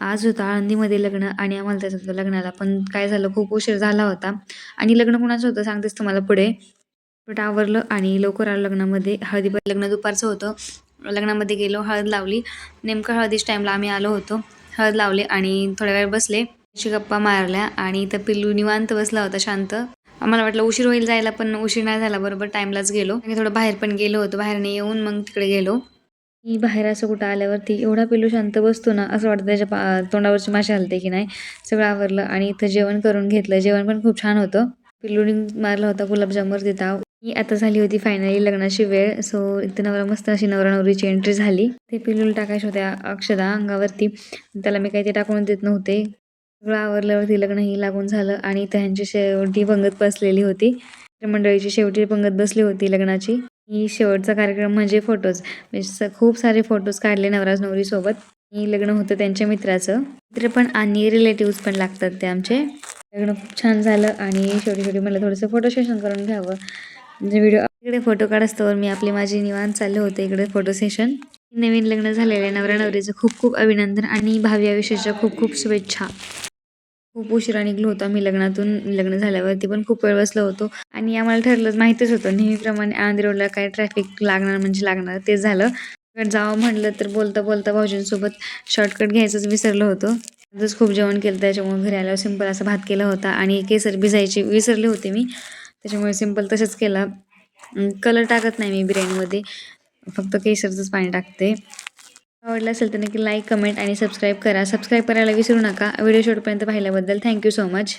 आज होतं आळंदीमध्ये लग्न आणि आम्हाला जायचं होतं लग्नाला. पण काय झालं खूप उशीर झाला होता आणि लग्न कुणाचं होतं सांगतेच तुम्हाला पुढे. पण आवरलं आणि लवकर आलो लग्नामध्ये. लग्न दुपारचं होतं. लग्नामध्ये गेलो, हळद लावली. नेमकं हळदीच्या टाईमला आम्ही आलो होतो. हळद लावली आणि थोड्या वेळ बसले. अशी गप्पा मारल्या आणि इथं पिल्लू निवांत बसला होता शांत. आम्हाला वाटलं उशीर होईल जायला, पण उशीर नाही झाला. बरोबर टाईमलाच गेलो आणि थोडं बाहेर पण गेलो होतो. बाहेरने येऊन मग तिकडे गेलो. मी बाहेर असं कुठं आल्यावरती एवढा पिल्लू शांत बसतो ना, असं वाटतं त्याच्या तोंडावरची माशी हलते की नाही. सगळं आवरलं आणि इथं जेवण करून घेतलं. जेवण पण खूप छान होतं. पिल्लूनी मारला होता गुलाबजामवरती ताव. ही आता झाली होती फायनली लग्नाची वेळ. सो इथे नवरा मस्त अशी नवरा नवरीची एंट्री झाली. ते पिल्लूला टाकायच्या होत्या अक्षदा अंगावरती. त्याला मी काही ते टाकून देत नव्हते. सगळं आवरल्यावरती लग्नही लागून झालं आणि इथं ह्यांची शेवटी पंगत बसलेली होती. मंडळीची शेवटी पंगत बसली होती लग्नाची. ही शेवटचा कार्यक्रम म्हणजे फोटोज. म्हणजे खूप सारे फोटोज काढले नवरा नवरीसोबत. आणि लग्न होतं त्यांच्या मित्राचं. मित्र पण आणि रिलेटिव्ह पण लागतात ते आमचे. लग्न खूप छान झालं आणि शेवटी मला थोडंसं फोटो सेशन करून घ्यावं. म्हणजे व्हिडिओ इकडे फोटो काढस्तवर मी माझी निवांत चालले होते इकडे फोटो सेशन. नवीन लग्न झालेल्या नवरा नवरीचं खूप खूप अभिनंदन आणि भावी आयुष्याच्या खूप खूप शुभेच्छा. खूप उशिरा निघलो होतो आम्ही लग्नातून. लग्न झाल्यावरती पण खूप वेळ बसलो होतो आणि आम्हाला ठरलं माहितीच होतं नेहमीप्रमाणे आळंदी रोडला काय ट्रॅफिक लागणार म्हणजे लागणार. ते झालं. जावं म्हटलं तर बोलता बोलता भाऊजींसोबत शॉर्टकट घ्यायचंच विसरलो होतो. आजच खूप जेवण केलं त्याच्यामुळे घरी आल्यावर सिंपल असा भात केला होता आणि केसर भिजायची विसरले होते मी. त्याच्यामुळे सिंपल तसंच केला. कलर टाकत नाही मी बिर्याणीमध्ये, फक्त केसरचंच पाणी टाकते. आवडलं असेल तर नक्की लाईक, कमेंट आणि सबस्क्राईब करा. सबस्क्राईब करायला विसरू नका. व्हिडिओ शेवटपर्यंत पाहिल्याबद्दल थँक्यू सो मच.